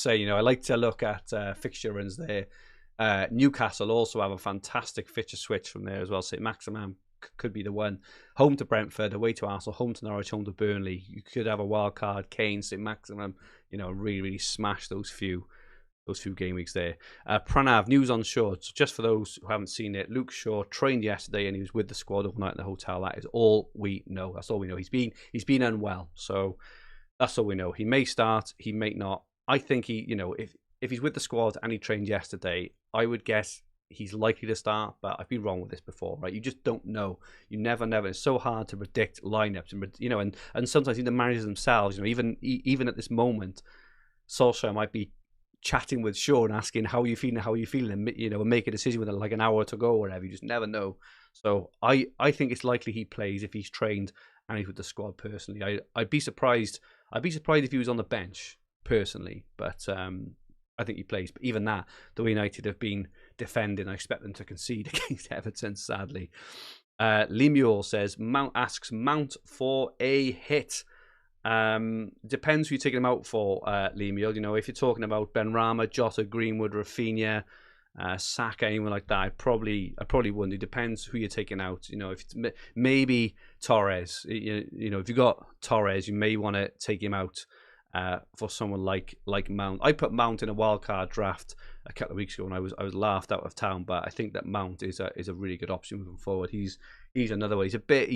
say, I like to look at fixture runs there. Newcastle also have a fantastic fixture switch from there as well. St. Maximin could be the one. Home to Brentford, away to Arsenal, home to Norwich, home to Burnley. You could have a wild card, Kane, St. Maximin, really smash those few game weeks there. Pranav, news on Shaw. So just for those who haven't seen it, Luke Shaw trained yesterday and he was with the squad overnight in the hotel. That is all we know. That's all we know. He's been unwell, so that's all we know. He may start, he may not. I think if he's with the squad and he trained yesterday, I would guess he's likely to start, but I've been wrong with this before, right? You just don't know. You never. It's so hard to predict lineups, and sometimes even the managers themselves, even at this moment, Solskjaer might be chatting with Shaw and asking how are you feeling, and make a decision with like an hour to go or whatever. You just never know. So I think it's likely he plays if he's trained and he's with the squad. Personally, I'd be surprised if he was on the bench personally, but I think he plays. But even that, the way United have been defending, I expect them to concede against Everton, sadly. Lemuel says Mount for a hit. Depends who you're taking him out for, Lemuel. If you're talking about Benrahma, Jota, Greenwood, Rafinha, Saka, anyone like that, I probably wouldn't. It depends who you're taking out. If it's maybe Torres, if you got Torres, you may want to take him out for someone like Mount. I put Mount in a wildcard draft a couple of weeks ago, and I was laughed out of town. But I think that Mount is a really good option moving forward. He's another one. He's a bit.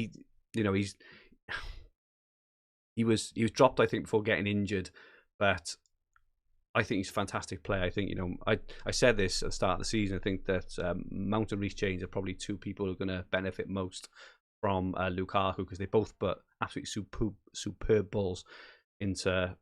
He was dropped, I think, before getting injured, but I think he's a fantastic player. I think I said this at the start of the season. I think that Mount and Reece James are probably two people who are going to benefit most from Lukaku, because they both put absolutely superb balls into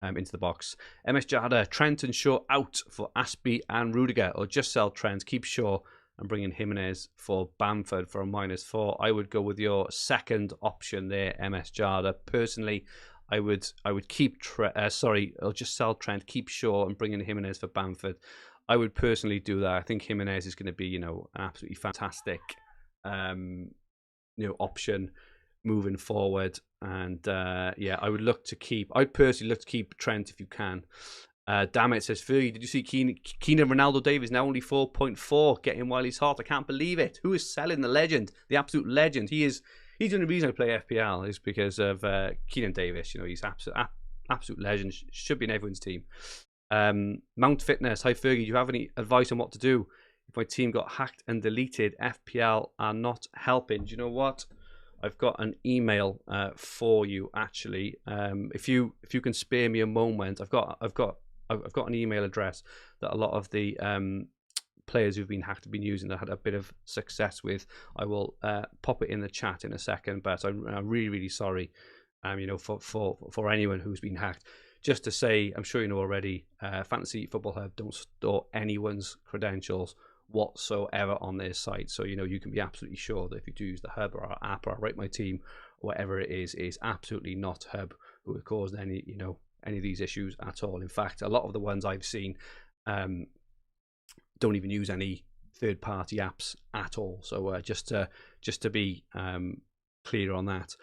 the box. MS Jada, Trent and Shaw out for Aspie and Rudiger, or just sell Trent, keep Shaw and bring in Jimenez for Bamford for a -4. I would go with your second option there, MS Jada. Personally, I would keep or just sell Trent, keep Shaw and bring in Jimenez for Bamford. I would personally do that. I think Jimenez is going to be an absolutely fantastic option moving forward, and I would look to keep. I'd personally look to keep Trent if you can. Damn it, says Fergie. Did you see Keenan Ronaldo Davies now only 4.4? Get him while he's hot. I can't believe it. Who is selling the legend, the absolute legend? He's the only reason I play FPL is because of Keenan Davis. He's absolute legend. Should be in everyone's team. Mount Fitness. Hi Fergie. Do you have any advice on what to do if my team got hacked and deleted? FPL are not helping. Do you know what? I've got an email for you actually. If you can spare me a moment, I've got an email address that a lot of the players who've been hacked have been using that I had a bit of success with. I will pop it in the chat in a second, but I'm really, really sorry for anyone who's been hacked. Just to say, I'm sure you know already, Fantasy Football Hub don't store anyone's credentials whatsoever on their site. So, you can be absolutely sure that if you do use the Hub or our app or our Rate My Team, or whatever it is absolutely not Hub who have caused any of these issues at all. In fact, a lot of the ones I've seen don't even use any third-party apps at all. So just to be clear on that.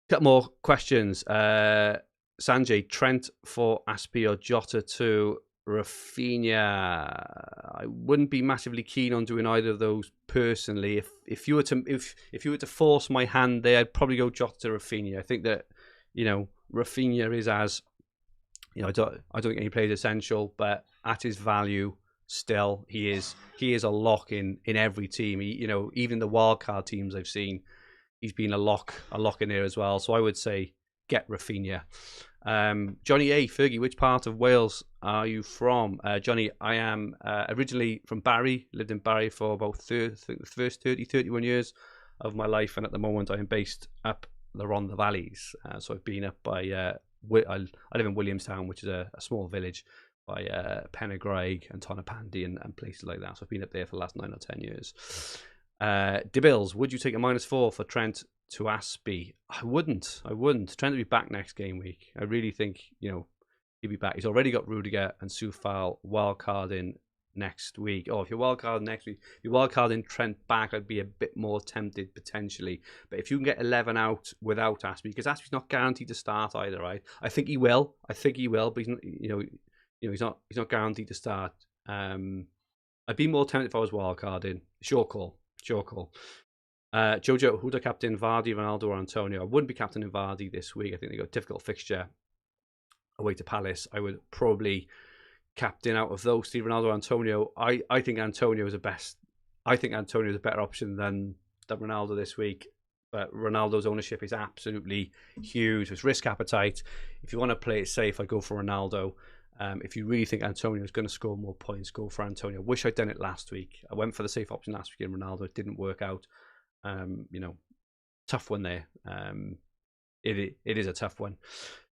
Couple more questions. Sanjay, Trent for Aspi or Jota to Rafinha? I wouldn't be massively keen on doing either of those personally. If you were to force my hand there, I'd probably go Jota to Rafinha. I think that Rafinha is as I don't think any player is essential, but at his value, still he is a lock in every team. Even the wildcard teams I've seen, he's been a lock in there as well. So I would say get Rafinha. Johnny A. Fergie, which part of Wales are you from? Johnny, I am originally from Barry, lived in Barry for about the first 31 years of my life, and at the moment I am based up the Rhondda Valleys. So I've been up by, I live in Williamstown, which is a small village, by Pennegraig and Tonopandi and places like that. So I've been up there for the last 9 or 10 years. DeBills, would you take a -4 for Trent to Aspie? I wouldn't. Trent will be back next game week. I really think, he'll be back. He's already got Rudiger and Soufal wildcarding next week. If you're wildcarding next week, if you're wildcarding Trent back, I'd be a bit more tempted potentially. But if you can get 11 out without Aspie, because Aspie's not guaranteed to start either, right? I think he will, but he's not guaranteed to start. I'd be more tempted if I was wildcarding. Sure call. Jojo, who'd I captain? Vardy, Ronaldo, or Antonio? I wouldn't be captaining Vardy this week. I think they got a difficult fixture away to Palace. I would probably captain out of those three, Ronaldo or Antonio. I think Antonio is the best. I think Antonio is a better option than Ronaldo this week. But Ronaldo's ownership is absolutely huge. It's risk appetite. If you want to play it safe, I go for Ronaldo. If you really think Antonio is going to score more points, go for Antonio. Wish I'd done it last week. I went for the safe option last week in Ronaldo. It didn't work out. Tough one there. It is a tough one.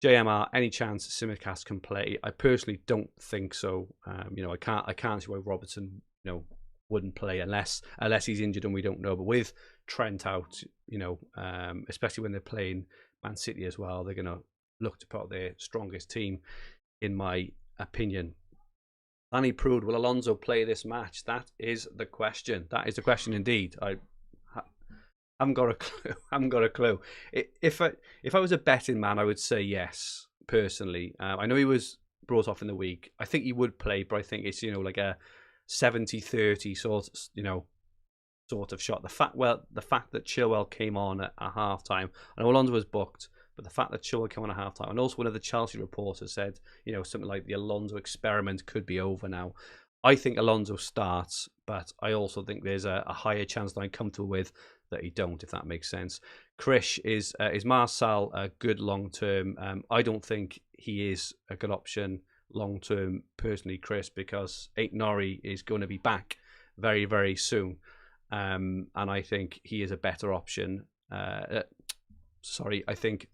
JMR, any chance Simicast can play? I personally don't think so. I can't see why Robertson, wouldn't play unless he's injured and we don't know. But with Trent out, especially when they're playing Man City as well, they're going to look to put out their strongest team, in my opinion. Danny Prude, will Alonso play this match? That is the question. That is the question indeed. I haven't got a clue. If I was a betting man, I would say yes, personally. I know he was brought off in the week. I think he would play, but I think it's, like a 70-30 sort of shot. The fact that Chilwell came on at half time, I know Alonso was booked, but the fact that Chilwell came on at half time, and also one of the Chelsea reporters said, something like the Alonso experiment could be over now. I think Alonso starts, but I also think there's a higher chance that I'm comfortable with that he don't, if that makes sense. Krish, is Marçal a good long term? I don't think he is a good option long term, personally, Chris, because Aït-Nouri is going to be back very, very soon, and I think he is a better option. I think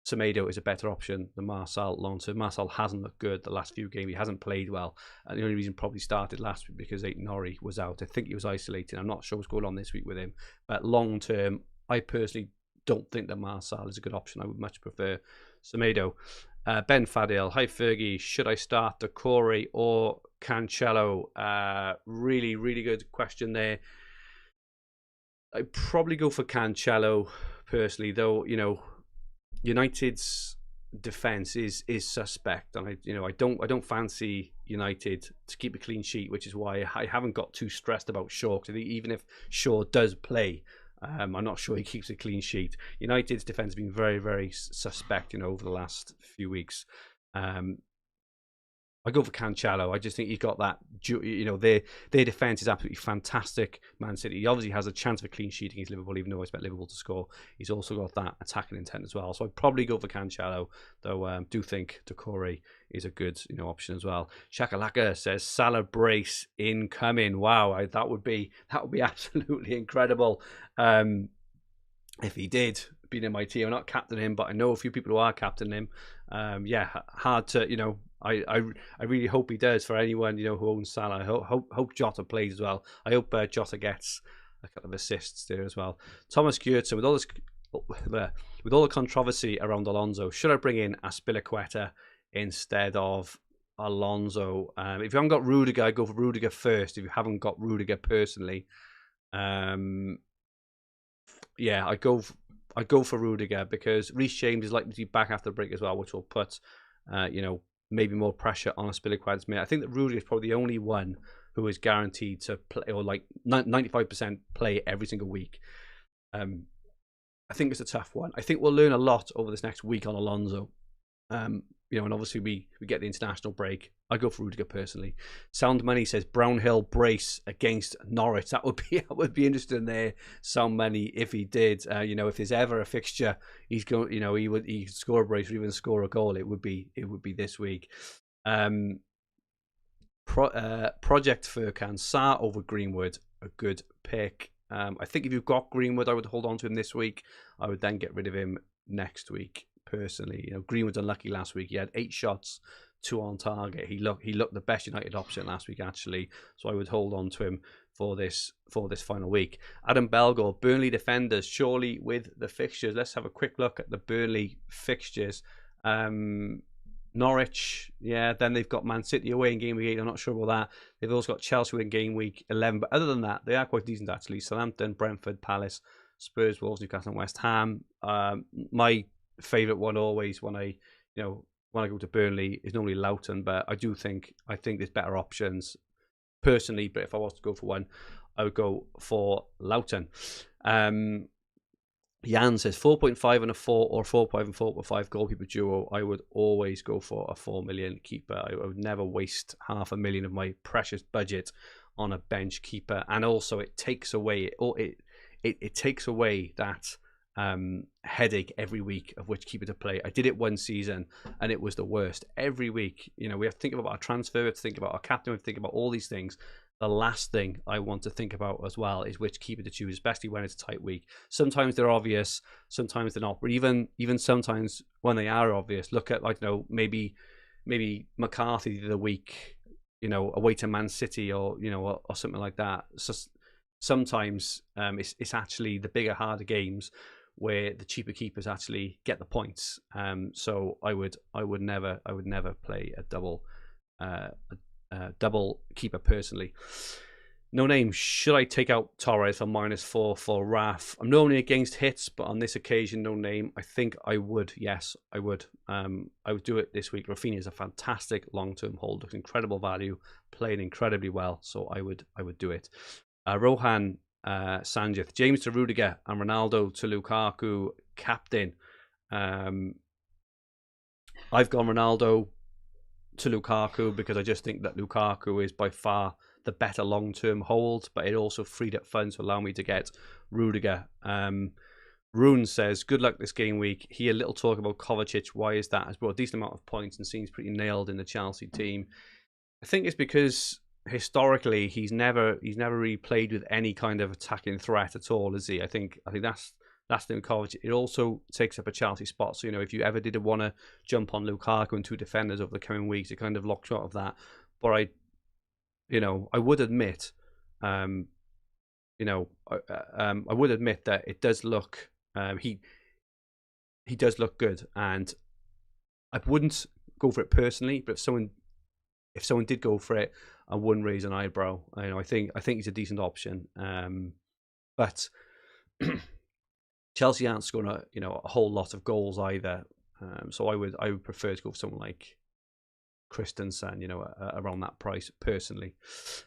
Semedo is a better option than Marçal long term. Marçal hasn't looked good the last few games. He hasn't played well. And the only reason probably started last week because Aït-Nouri was out. I think he was isolated. I'm not sure what's going on this week with him. But long term, I personally don't think that Marçal is a good option. I would much prefer Semedo. Ben Fadil, hi Fergie, should I start Decore or Cancelo? Really, really good question there. I'd probably go for Cancelo personally, though, United's defense is suspect, and I don't fancy United to keep a clean sheet, which is why I haven't got too stressed about Shaw. Because even if Shaw does play, I'm not sure he keeps a clean sheet. United's defense has been very, very suspect, over the last few weeks. I go for Cancelo. I just think he's got that, their defence is absolutely fantastic. Man City, he obviously has a chance of a clean sheet against Liverpool, even though I expect Liverpool to score. He's also got that attacking intent as well. So I'd probably go for Cancelo, though do think Decore is a good option as well. Shakalaka says Salah brace incoming. Wow, that would be absolutely incredible if he did. been in my team. I'm not captaining him, but I know a few people who are captaining him. Yeah, hard to, you know, I really hope he does. For anyone, you know, who owns Salah, I hope Jota plays as well. I hope Jota gets a couple of assists there as well. Thomas Gurtson, with all the controversy around Alonso, should I bring in Aspilicueta instead of Alonso? If you haven't got Rudiger, I go for Rudiger first. If you haven't got Rudiger personally, yeah, I go for Rudiger, because Reece James is likely to be back after the break as well, which will put, you know, maybe more pressure on Aspilicueta's. I think that Rudiger is probably the only one who is guaranteed to play, or like 95% play every single week. I think it's a tough one. I think we'll learn a lot over this next week on Alonso. You know, and obviously we get the international break. I go for Rudiger personally. Sound Money says Brownhill brace against Norwich. That would be interesting there. Sound Money, if he did, you know, if there's ever a fixture, he's going, you know, he score a brace or even score a goal. It would be this week. Project Furkan, Sarr over Greenwood, a good pick. I think if you've got Greenwood, I would hold on to him this week. I would then get rid of him next week. Personally, you know, Greenwood's unlucky last week. He had 8 shots, 2 on target. He looked the best United option last week, actually. So I would hold on to him for this final week. Adam Belgore, Burnley defenders, surely with the fixtures. Let's have a quick look at the Burnley fixtures. Norwich, yeah. Then they've got Man City away in game week 8. I'm not sure about that. They've also got Chelsea in game week 11. But other than that, they are quite decent actually. Southampton, Brentford, Palace, Spurs, Wolves, Newcastle, and West Ham. My favourite one always when I go to Burnley is normally Loughton, but I think there's better options personally. But if I was to go for one, I would go for Loughton. Jan says 4.5 and a 4 or 4.5 and 4.5 goalkeeper duo. I would always go for a 4 million keeper. I would never waste $500,000 of my precious budget on a bench keeper. And also it takes away it takes away that headache every week of which keeper to play. I did it one season and it was the worst. Every week, you know, we have to think about our transfer, we have to think about our captain, we have to think about all these things. The last thing I want to think about as well is which keeper to choose, especially when it's a tight week. Sometimes they're obvious, sometimes they're not. But even sometimes when they are obvious, look at, like, you know, maybe McCarthy the week, you know, away to Man City, or, you know, or something like that. So sometimes it's actually the bigger, harder games where the cheaper keepers actually get the points. So I would never play a double keeper personally. No Name, should I take out Torres for -4 for Raf? I'm normally against hits, but on this occasion, No Name, I think I would. Yes, I would. I would do it this week. Rafinha is a fantastic long-term hold, looks incredible value, playing incredibly well. So I would do it. Rohan Sanjith, James to Rudiger and Ronaldo to Lukaku, captain. I've gone Ronaldo to Lukaku because I just think that Lukaku is by far the better long-term hold, but it also freed up funds to allow me to get Rudiger. Rune says, good luck this game week. Here, little talk about Kovacic. Why is that? Has brought a decent amount of points and seems pretty nailed in the Chelsea team. I think it's because historically he's never really played with any kind of attacking threat at all, is he? I think that's the thing with Kovacic. It also takes up a Chelsea spot. So, you know, if you ever did want to jump on Lukaku and 2 defenders over the coming weeks, it kind of locks you out of that. But I would admit, I would admit that it does look, he does look good, and I wouldn't go for it personally. But if someone did go for it, I wouldn't raise an eyebrow. You know, I think he's a decent option. But Chelsea aren't scoring a whole lot of goals either. So I would prefer to go for someone like Christensen, you know, around that price personally.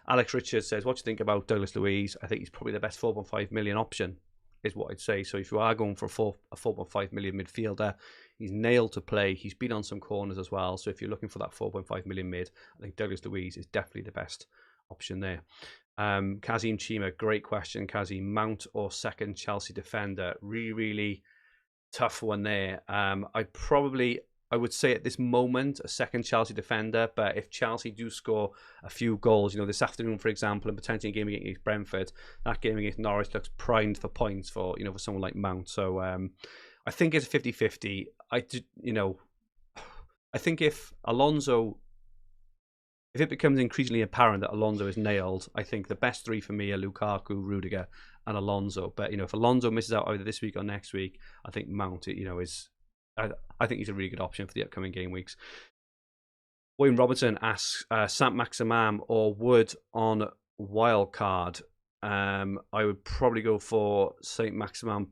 Alex Richards says, what do you think about Douglas Luiz? I think he's probably the best 4.5 million option, is what I'd say. So if you are going for a 4.5 million midfielder, he's nailed to play. He's been on some corners as well. So if you're looking for that 4.5 million mid, I think Douglas Luiz is definitely the best option there. Kazim Chima, great question, Kazim. Mount or second Chelsea defender? Really, really tough one there. I would say at this moment, a second Chelsea defender, but if Chelsea do score a few goals, you know, this afternoon, for example, and potentially a game against Brentford, that game against Norwich looks primed for points for someone like Mount. So I think it's 50-50. I think if it becomes increasingly apparent that Alonso is nailed, I think the best three for me are Lukaku, Rudiger, and Alonso. But if Alonso misses out either this week or next week, I think Mount, is. I think he's a really good option for the upcoming game weeks. William Robertson asks Saint-Maximin or Wood on wildcard. I would probably go for Saint-Maximin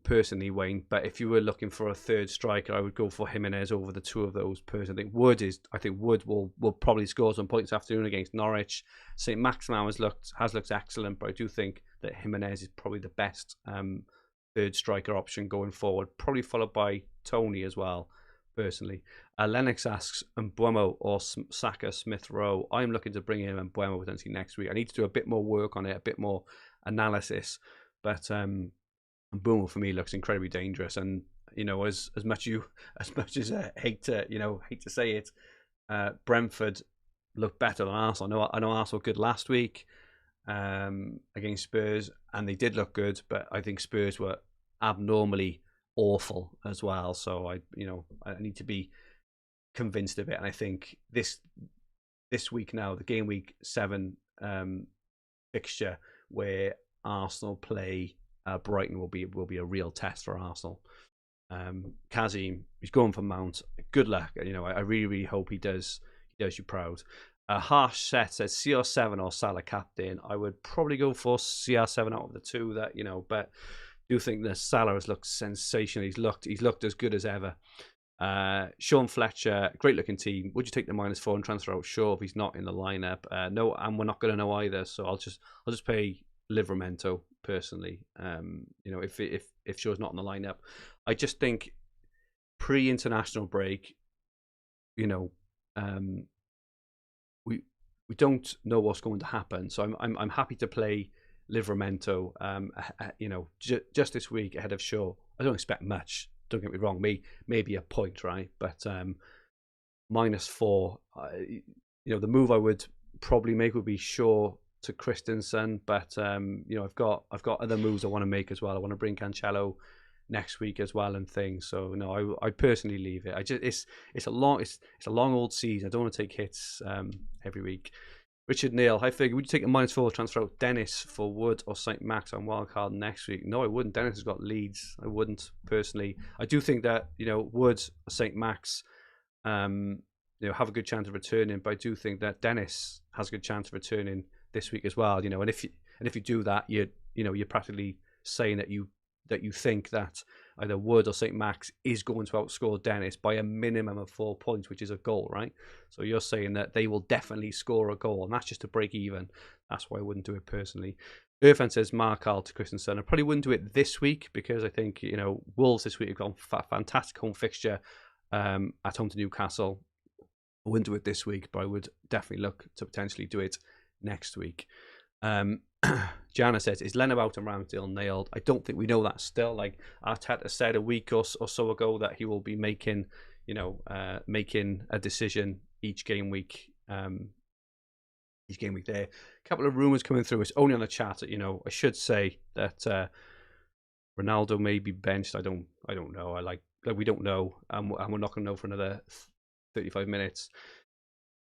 personally, Wayne. But if you were looking for a third striker, I would go for Jimenez over the two of those personally. I think Wood will probably score some points this afternoon against Norwich. Saint-Maximin has looked excellent, but I do think that Jimenez is probably the best third striker option going forward, probably followed by Tony as well, personally. Lennox asks Mbeumo or Saka Smith-Rowe. I'm looking to bring in Mbeumo potentially next week. I need to do a bit more work on it, a bit more analysis, but Mbeumo for me looks incredibly dangerous. And as much as I hate to say it, Brentford looked better than Arsenal. I know Arsenal good last week against Spurs, and they did look good, but I think Spurs were abnormally awful as well. So I need to be convinced of it. And I think this week now, the game week 7 fixture where Arsenal play Brighton will be a real test for Arsenal. Kazim, he's going for Mount. Good luck. I really, really hope he does you proud. Harsh Set says CR7 or Salah captain. I would probably go for CR7 out of the two. But I do think that Salah has looked sensational. He's looked as good as ever. Sean Fletcher, great looking team. Would you take the -4 and transfer out Shaw if he's not in the lineup? No, and we're not going to know either. So I'll just pay Livramento personally. If Shaw's not in the lineup, I just think pre-international break, we don't know what's going to happen. So I'm happy to play Livramento. Just this week ahead of Shaw. I don't expect much. Don't get me wrong. Maybe a point, right? But -4. The move I would probably make would be Shaw to Christensen. But I've got other moves I want to make as well. I want to bring Cancelo next week as well and things. So no, I personally leave it. It's a long old season. I don't want to take hits every week. Richard Neal, hi Fergie, would you take a -4 transfer out Dennis for Wood or St. Max on wildcard next week? No, I wouldn't. Dennis has got Leeds. I wouldn't personally. I do think that Wood or St. Max have a good chance of returning, but I do think that Dennis has a good chance of returning this week as well. And if you do that, you're practically saying that you think that either Wood or St. Max is going to outscore Dennis by a minimum of 4 points, which is a goal, right? So you're saying that they will definitely score a goal, and that's just to break even. That's why I wouldn't do it personally. Irfan says Markal to Christensen. I probably wouldn't do it this week because I think Wolves this week have got a fantastic home fixture at home to Newcastle. I wouldn't do it this week, but I would definitely look to potentially do it next week. Jana says, is Leno out and Ramsdale nailed? I don't think we know that still. Like Arteta said a week or so ago that he will be making a decision each game week there. A couple of rumours coming through. It's only on the chat. I should say that Ronaldo may be benched. I don't know. We don't know, and we're not going to know for another 35 minutes.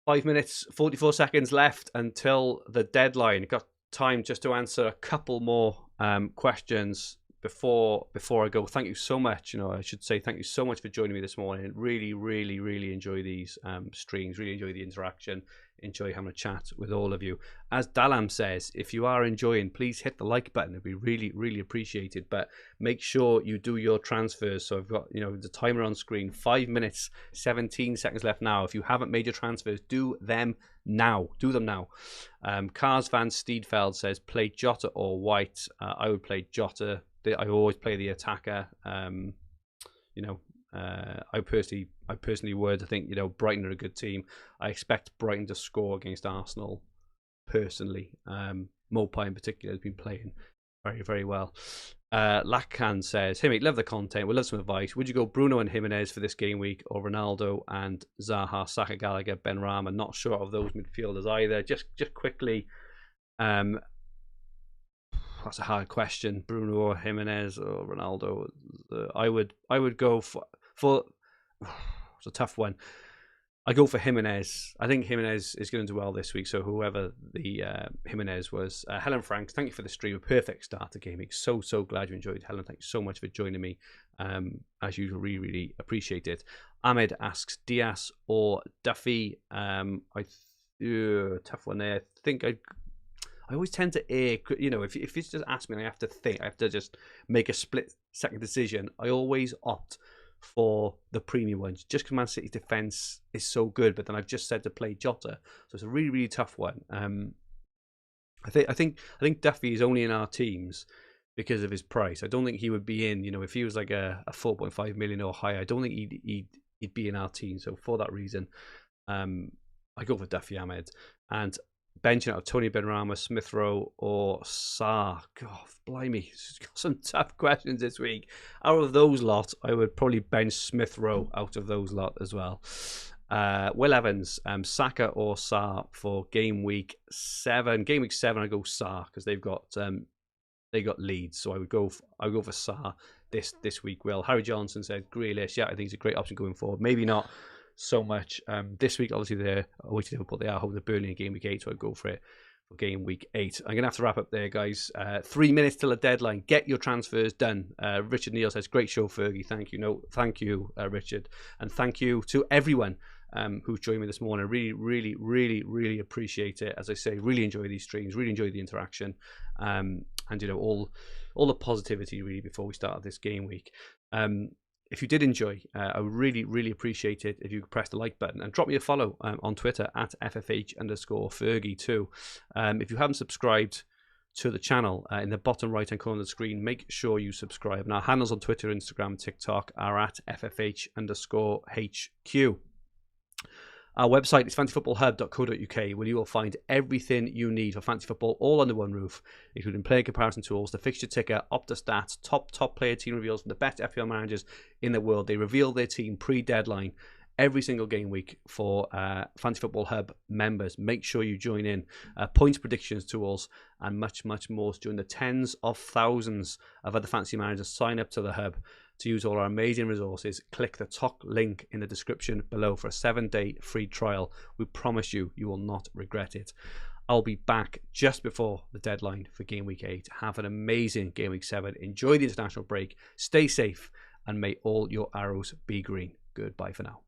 5 minutes, 44 seconds left until the deadline. Got time just to answer a couple more questions before I go. Thank you so much. I should say thank you so much for joining me this morning. Really, really, really enjoy these streams. Really enjoy the interaction. Enjoy having a chat with all of you. As Dalam says, if you are enjoying, please hit the like button. It'd be really, really appreciated. But make sure you do your transfers. So I've got the timer on screen. 5 minutes, 17 seconds left now. If you haven't made your transfers, do them now. Do them now. Cars Van Steedfeld says play Jota or White. I would play Jota. I always play the attacker. I personally would. I think Brighton are a good team. I expect Brighton to score against Arsenal. Personally, Mopai in particular has been playing very, very well. Lakan says, "Hey mate, love the content. We'd love some advice. Would you go Bruno and Jimenez for this game week, or Ronaldo and Zaha, Saka, Gallagher, Benrahma? Not sure of those midfielders either. Just quickly." that's a hard question. Bruno or Jimenez or Ronaldo. I would go for it's a tough one. I go for Jimenez. I think Jimenez is going to do well this week. So whoever the Jimenez was, Helen Franks, thank you for the stream. A perfect start to Game Week. So glad you enjoyed, Helen. Thank you so much for joining me. As usual, really appreciate it. Ahmed asks Diaz or Duffy. Tough one there. I think I always tend to err. You know, if you just ask me, and I have to think. I have to just make a split-second decision. I always opt for the premium ones, just because Man City's defense is so good. But then I've just said to play Jota, so it's a really tough one. I think Duffy is only in our teams because of his price. I don't think he would be in. You know, if he was like a 4.5 million or higher, I don't think he'd be in our team. So for that reason, I go for Duffy Ahmed. And benching out of Tony Benrahma, Smith Rowe, or Sarr. God, blimey, got some tough questions this week. Out of those lot, I would probably bench Smith Rowe out of those lot as well. Will Evans, Saka or Sarr for game week 7. Game week 7, I go Sarr because they got leads, so I would go for Sarr this week. Will Harry Johnson said Grealish. Yeah, I think it's a great option going forward. Maybe not so much this week. Obviously, they're away to Liverpool. They are home to Burnley in game week 8, so I'd go for it for game week 8. I'm gonna have to wrap up there, guys. 3 minutes till the deadline. Get your transfers done. Richard Neal says, "Great show, Fergie." Thank you. No, thank you, Richard, and thank you to everyone who's joined me this morning. Really appreciate it. As I say, really enjoy these streams. Really enjoy the interaction, and you know all the positivity really before we start this game week. If you did enjoy, I would really appreciate it if you could press the like button and drop me a follow on Twitter at FFH_Fergie too. If you haven't subscribed to the channel, in the bottom right hand corner of the screen, make sure you subscribe. And our handles on Twitter, Instagram, TikTok are at FFH_HQ. Our website is fantasyfootballhub.co.uk, where you will find everything you need for fantasy football all under one roof, including player comparison tools, the fixture ticker, Opta stats, top player team reveals from the best FPL managers in the world. They reveal their team pre-deadline every single game week for Fantasy Football Hub members. Make sure you join in. Points predictions tools and much more. Join the tens of thousands of other fantasy managers. Sign up to the Hub to use all our amazing resources. Click the top link in the description below for a 7-day free trial. We promise you will not regret it. I'll be back just before the deadline for game week 8. Have an amazing game week 7. Enjoy the international break. Stay safe, and may all your arrows be green. Goodbye for now.